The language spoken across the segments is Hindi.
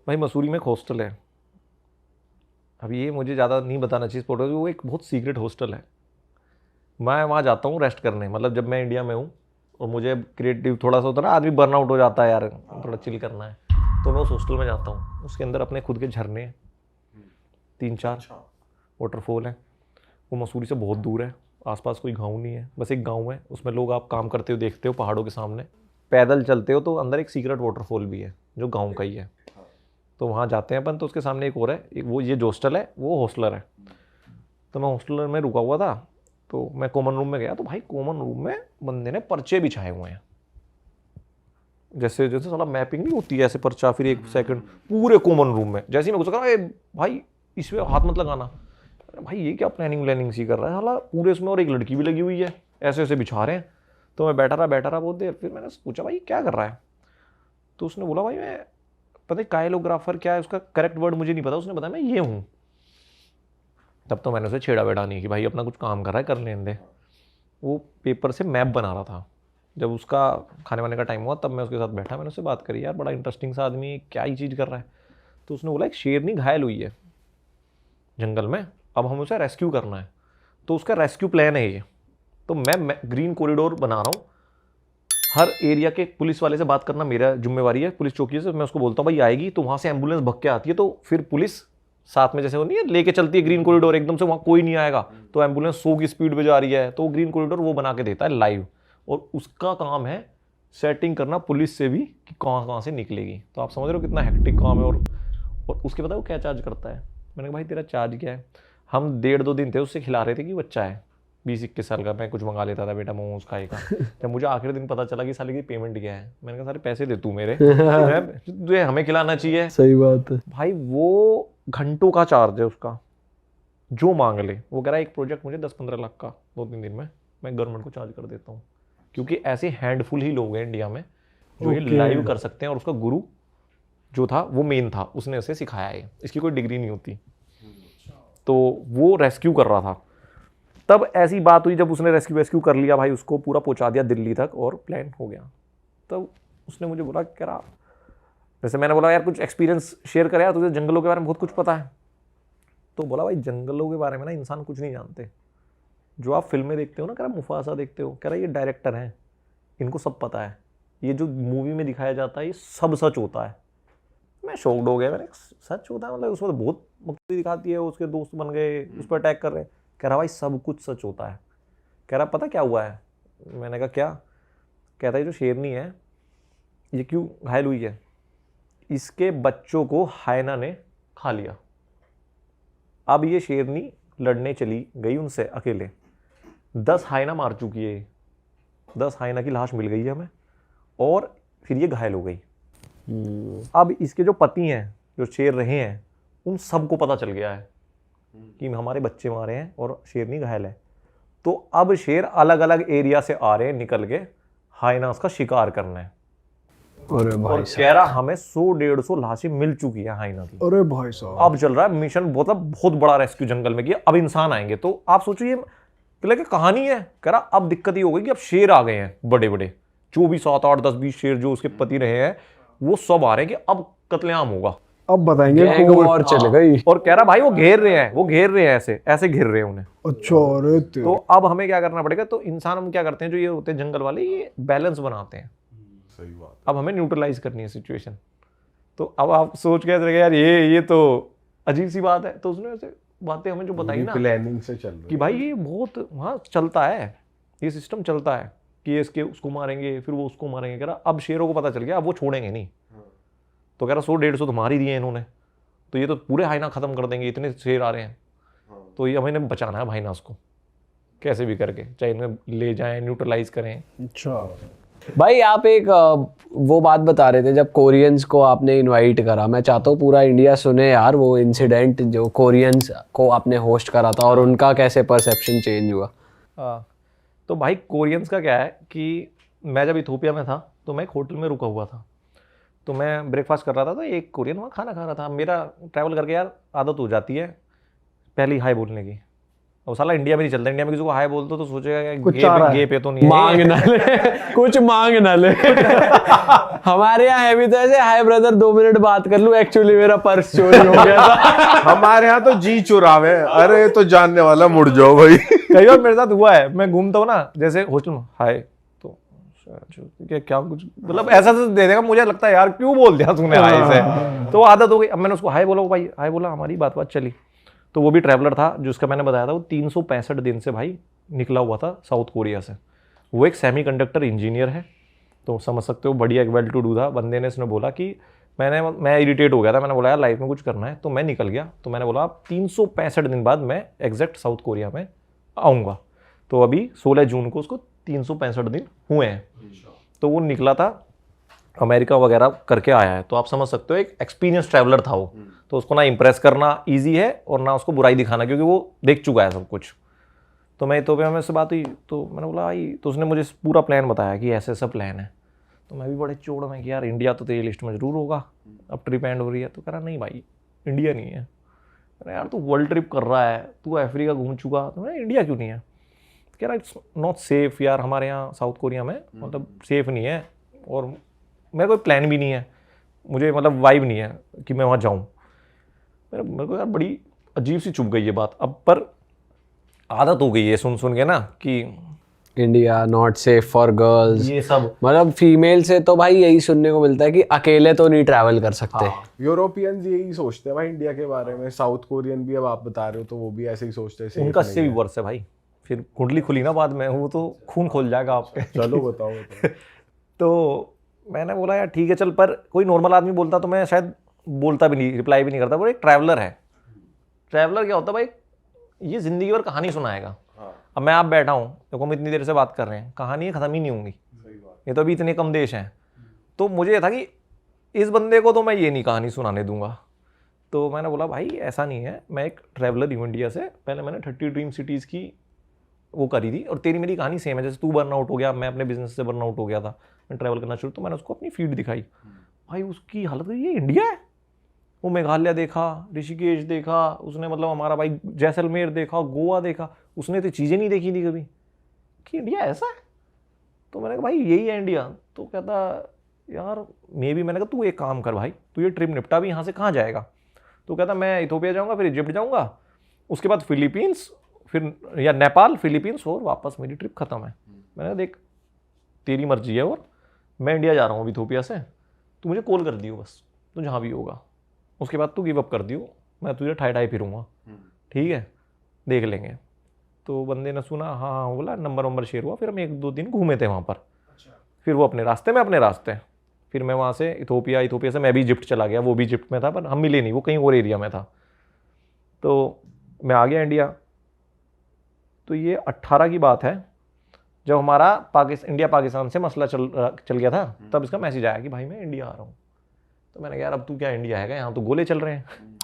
भाई मसूरी में एक हॉस्टल है, अभी ये मुझे ज़्यादा नहीं बताना चाहिए स्पॉट, वो एक बहुत सीक्रेट हॉस्टल है। मैं वहाँ जाता हूँ रेस्ट करने, मतलब जब मैं इंडिया में हूँ और मुझे क्रिएटिव थोड़ा सा होता है ना, आदमी बर्नआउट हो जाता है यार, थोड़ा चिल करना है, तो मैं उस हॉस्टल में जाता हूँ। उसके अंदर अपने खुद के झरने हैं, 3-4 वाटरफॉल हैं। वो मसूरी से बहुत दूर है, आसपास कोई गांव नहीं है, बस एक गांव है, उसमें लोग आप काम करते हो देखते हो पहाड़ों के सामने, पैदल चलते हो तो अंदर एक सीक्रेट वाटरफॉल भी है जो गांव का ही है। तो वहाँ जाते हैं अपन, तो उसके सामने एक और है, वो ये जो हॉस्टल है वो हॉस्टलर है। तो मैं हॉस्टलर में रुका हुआ था, तो मैं कॉमन रूम में गया, तो भाई कॉमन रूम में बंदे ने पर्चे बिछाए हुए हैं, जैसे जैसे साला मैपिंग नहीं होती है ऐसे पर्चा, फिर 1 सेकंड पूरे कॉमन रूम में। जैसे ही मैं घुसा, ए भाई इसमें हाथ मत लगाना, भाई ये क्या प्लानिंग व्लानिंग सी कर रहा है साला पूरे इसमें, और एक लड़की भी लगी हुई है, ऐसे ऐसे बिछा रहे हैं। तो मैं बैठा रहा बहुत देर, फिर मैंने पूछा भाई क्या कर रहा है, तो उसने बोला भाई मैं पता नहीं काइलोग्राफर क्या है उसका करेक्ट वर्ड मुझे नहीं पता, उसने बताया मैं ये हूँ। तब तो मैंने उसे छेड़ा वेड़ा नहीं कि भाई अपना कुछ काम कर रहा है कर लेने दे। वो पेपर से मैप बना रहा था। जब उसका खाने वाने का टाइम हुआ तब मैं उसके साथ बैठा, मैंने उससे बात करी, यार बड़ा इंटरेस्टिंग सा आदमी है, क्या ही चीज़ कर रहा है। तो उसने बोला एक शेरनी घायल हुई है जंगल में, अब हमें उसे रेस्क्यू करना है, तो उसका रेस्क्यू प्लान है ये। तो मैं ग्रीन कॉरिडोर बना रहा हूँ, हर एरिया के पुलिस वाले से बात करना मेरा जिम्मेवारी है, पुलिस चौकी से मैं उसको बोलता हूँ भाई आएगी, तो वहाँ से एम्बुलेंस भग के आती है, तो फिर पुलिस साथ में जैसे वो नहीं है लेके चलती है ग्रीन कॉरिडोर, एकदम से वहाँ कोई नहीं आएगा, तो एम्बुलेंस 100 की स्पीड पे जा रही है, तो ग्रीन कॉरिडोर वो बना के देता है लाइव। और उसका काम है सेटिंग करना पुलिस से भी कि कहाँ कहाँ से निकलेगी। तो आप समझ रहे हो कितना हेक्टिक काम है। और उसके पता है वो क्या चार्ज करता है। मैंने कहा भाई तेरा चार्ज क्या है। हम 1.5-2 दिन थे उससे खिला रहे थे कि बच्चा है 20-21 साल का, मैं कुछ मंगा लेता था बेटा मोमोज खाएगा। जब मुझे आखिरी दिन पता चला कि साले की पेमेंट क्या है, मैंने कहा सारे पैसे दे तू मेरे, तुझे हमें खिलाना चाहिए। सही बात है भाई वो घंटों का चार्ज है उसका, जो मांग ले। वो कह रहा है एक प्रोजेक्ट मुझे 10-15 लाख का 2-3 दिन में मैं गवर्नमेंट को चार्ज कर देता हूँ, क्योंकि ऐसे हैंडफुल ही लोग हैं इंडिया में जो ये ओके लाइव कर सकते हैं। और उसका गुरु जो था वो मेन था, उसने उसे सिखाया है, इसकी कोई डिग्री नहीं होती। तो वो रेस्क्यू कर रहा था। तब ऐसी बात हुई जब उसने रेस्क्यू कर लिया भाई, उसको पूरा पहुंचा दिया दिल्ली तक और प्लान हो गया। तब उसने मुझे बोला कह रहा, जैसे मैंने बोला यार कुछ एक्सपीरियंस शेयर कर यार, तुझे जंगलों के बारे में बहुत कुछ पता है। तो बोला भाई जंगलों के बारे में ना इंसान कुछ नहीं जानते, जो आप फिल्में देखते हो ना, कह रहा मुफासा देखते हो, कह रहा ये डायरेक्टर हैं, इनको सब पता है, ये जो मूवी में दिखाया जाता है ये सब सच होता है। मैं शॉक्ड हो गया, मैंने सच होता है मतलब उसमें तो बहुत मकसदी दिखाती है, उसके दोस्त बन गए उस पर अटैक कर रहे हैं। कह रहा भाई सब कुछ सच होता है। कह रहा पता क्या हुआ है। मैंने कहा क्या। कहता है जो शेरनी है ये क्यों घायल हुई है, इसके बच्चों को हायना ने खा लिया। अब ये शेरनी लड़ने चली गई उनसे अकेले, 10 हायना मार चुकी है, 10 हायना की लाश मिल गई है हमें, और फिर ये घायल हो गई। अब इसके जो पति हैं जो शेर रहे हैं उन सबको पता चल गया है कि हमारे बच्चे मारे हैं और शेरनी घायल है। तो अब शेर अलग अलग एरिया से आ रहे हैं निकल के हाइनास का शिकार करना है। अरे भाई और कह रहा हमें 100-150 लाशें मिल चुकी है हाइना की। अरे भाई साहब अब चल रहा है मिशन, बहुत बड़ा रेस्क्यू जंगल में किया, अब इंसान आएंगे। तो आप सोचो ये कि कहानी है। कह रहा अब दिक्कत ये हो गई कि अब शेर आ गए हैं बड़े बड़े, जो भी 7-8-10-20 शेर जो उसके पति रहे हैं वो सब आ रहे हैं कि अब कत्लेआम होगा, अब बताएंगे गैंग कौन। और चल गई। और कह रहा भाई वो घेर रहे हैं, ऐसे ऐसे घेर रहे हैं उन्हें। अच्छा अरे तो अब हमें क्या करना पड़ेगा। तो इंसान हम क्या करते हैं, जो ये होते हैं जंगल वाले, ये बैलेंस बनाते हैं। सही बात। अब हमें न्यूट्रलाइज करनी है सिचुएशन। तो अब आप सोच के यार ये तो अजीब सी बात है। तो उसने ऐसे बातें हमें जो बताई ना प्लानिंग से चल रही कि भाई ये बहुत वहाँ चलता है, ये सिस्टम चलता है कि ये इसके उसको मारेंगे फिर वो उसको मारेंगे। कह रहा अब शेरों को पता चल गया, अब वो छोड़ेंगे नहीं। तो कह रहा 100-150 तो मार ही दिए इन्होंने, तो ये तो पूरे हाइना खत्म कर देंगे, इतने शेर आ रहे हैं। तो ये हमें बचाना है भाईनास को कैसे भी करके, चाहे इन्हें ले जाएं न्यूट्रलाइज करें। अच्छा भाई आप एक वो बात बता रहे थे जब कोरियंस को आपने इनवाइट करा, मैं चाहता हूँ पूरा इंडिया सुने यार वो इंसिडेंट जो कोरियंस को आपने होस्ट करा था और उनका कैसे परसेप्शन चेंज हुआ। तो भाई कोरियंस का क्या है कि मैं जब इथोपिया में था तो मैं एक होटल में रुका हुआ था, तो मैं ब्रेकफास्ट कर रहा था, तो एक कोरियन वहाँ खाना खा रहा था। मेरा ट्रैवल करके यार आदत हो जाती है पहली हाय बोलने की, वो साला इंडिया में नहीं चलता, इंडिया में किसी को हाय बोल दो तो सोचेगा कुछ चाह रहा है। गे पे तो नहीं है मांग ये। ना ले कुछ मांग ना ले हमारे यहाँ है भी तो ऐसे, हाय ब्रदर 2 मिनट बात कर लूं, एक्चुअली मेरा पर्स चोरी हो गया था। हमारे यहाँ तो जी चुरावे, अरे तो जानने वाला मुड़ जाओ भाई। कई बार मेरे साथ हुआ है, मैं घूमता हूँ ना जैसे हॉस्टल में, हाय तो क्या कुछ मतलब ऐसा से दे देगा, मुझे लगता है यार क्यों बोल दिया तूने हाय से, तो आदत हो गई। अब मैंने उसको हाय बोला, भाई हाय बोला, हमारी बात चली। तो वो भी ट्रैवलर था जिसका मैंने बताया था, वो 365 दिन से भाई निकला हुआ था साउथ कोरिया से। वो एक सेमीकंडक्टर इंजीनियर है, तो समझ सकते हो बढ़िया एक वेल टू डू था बंदे ने। इसने बोला कि मैं इरिटेट हो गया था, मैंने बोला यार लाइफ में कुछ करना है, तो मैं निकल गया। तो मैंने बोला 365 दिन बाद मैं एग्जैक्ट साउथ कोरिया में आऊँगा। तो अभी 16 जून को उसको 365 दिन हुए हैं। तो वो निकला था, अमेरिका वगैरह करके आया है। तो आप समझ सकते हो एक एक्सपीरियंस ट्रैवलर था वो। तो उसको ना इम्प्रेस करना ईजी है और ना उसको बुराई दिखाना, क्योंकि वो देख चुका है सब कुछ। तो मैं इथोपिया में से बात हुई, तो मैंने बोला आई, तो उसने मुझे पूरा प्लान बताया कि ऐसे ऐसा प्लान है। तो मैं भी बड़े चोड़ में कि यार इंडिया तो तेरी लिस्ट में जरूर होगा, अब ट्रिप एंड हो रही है। तो कह रहा नहीं भाई इंडिया नहीं है। अरे यार तू वर्ल्ड ट्रिप कर रहा है, तू अफ्रीका घूम चुका, तो मैं इंडिया क्यों नहीं है? कह रहा इट्स नॉट सेफ यार, हमारे यहाँ साउथ कोरिया में मतलब सेफ नहीं है, और मेरा कोई प्लान भी नहीं है, मुझे मतलब वाइब नहीं है कि मैं वहाँ जाऊँ। मेरे को यार बड़ी अजीब सी चुभ गई ये बात अब, पर आदत हो गई है सुन सुन के ना कि India not safe for girls, ये सब मतलब फीमेल से तो भाई यही सुनने को मिलता है कि अकेले तो नहीं ट्रैवल कर सकते। यूरोपियंस यही सोचते हैं भाई इंडिया के बारे में। साउथ कोरियन भी अब आप बता रहे हो तो वो भी ऐसे ही सोचते हैं। safe उनका नहीं से भी है। वर्ष है भाई, फिर कुंडली खुली ना बाद में, वो तो खून खोल जाएगा आपके। चलो बताओ। तो मैंने बोला यार ठीक है चल, पर कोई नॉर्मल आदमी बोलता तो मैं शायद बोलता भी नहीं, रिप्लाई भी नहीं करता। पर एक ट्रैवलर है, ट्रैवलर क्या होता है भाई, ये जिंदगी भर कहानी सुनाएगा। अब मैं आप बैठा हूँ, देखो हम इतनी देर से बात कर रहे हैं, कहानी खत्म ही नहीं होंगी, ये तो अभी इतने कम देश हैं। तो मुझे ये था कि इस बंदे को तो मैं ये नहीं कहानी सुनाने दूंगा। तो मैंने बोला भाई ऐसा नहीं है, मैं एक ट्रैवलर हूँ इंडिया से, पहले मैंने 30 ड्रीम सिटीज़ की वो करी थी, और तेरी मेरी कहानी सेम है। जैसे तू बर्न आउट हो गया, मैं अपने बिजनेस से बर्न आउट हो गया था, मैं ट्रैवल करना शुरू, तो मैंने उसको अपनी फीड दिखाई। भाई उसकी हालत, ये इंडिया है। वो मेघालय देखा, ऋषिकेश देखा उसने, मतलब हमारा भाई जैसलमेर देखा, गोवा देखा, उसने तो चीज़ें नहीं देखी थी कभी कि इंडिया ऐसा है। तो मैंने कहा भाई यही है इंडिया। तो कहता यार मे भी, मैंने कहा तू एक काम कर भाई, तू ये ट्रिप निपटा भी, यहाँ से कहाँ जाएगा? तो कहता मैं इथोपिया जाऊँगा, फिर इजिप्ट जाऊँगा, उसके बाद फिलीपींस, फिर या नेपाल फिलीपींस, और वापस मेरी ट्रिप खत्म है। मैंने कहा देख तेरी मर्जी है, और मैं इंडिया जा रहा हूँ अभी इथोपिया से, तू मुझे कॉल कर दियो बस, तो जहाँ भी होगा उसके बाद तू गिव अप कर दियो, मैं तुझे ठाई ठाई फिरूँगा, ठीक है देख लेंगे। तो बंदे ने सुना, हाँ हाँ बोला, नंबर शेयर हुआ। फिर हम 1-2 दिन घूमे थे वहाँ पर। फिर वो अपने रास्ते में अपने रास्ते, फिर मैं वहाँ से इथोपिया से मैं भी इजिप्ट चला गया, वो भी इजिप्ट में था पर हम मिले नहीं, वो कहीं और एरिया में था। तो मैं आ गया इंडिया। तो ये 18 की बात है, जब हमारा इंडिया पाकिस्तान से मसला चल गया था, तब इसका मैसेज आया कि भाई मैं इंडिया आ रहा हूँ। तो मैंने कहा यार अब तू क्या इंडिया है, यहाँ तो गोले चल रहे हैं,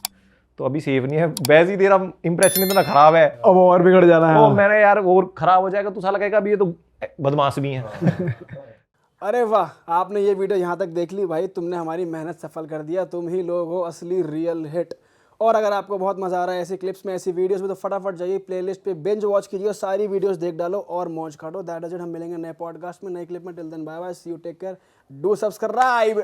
तो अभी सेफ नहीं है, वैसे ही तेरा इंप्रेशन इतना खराब है, अब और बिगड़ जाना है। तो मैंने यार और खराब हो जाएगा, तो साला कहेगा अभी ये तो बदमाश भी है। अरे वाह, आपने ये वीडियो यहाँ तक देख ली भाई, तुमने हमारी मेहनत सफल कर दिया, तुम ही लोग हो असली रियल हिट। और अगर आपको बहुत मजा आ रहा है ऐसी क्लिप्स में, ऐसी वीडियोस में, तो फटाफट जाइए प्लेलिस्ट पे बिंज वॉच कीजिए और सारी वीडियोस देख डालो और मौज काटो। That is it. हम मिलेंगे नए पॉडकास्ट में, नए क्लिप में। Till then bye bye, see you, take care, do subscribe.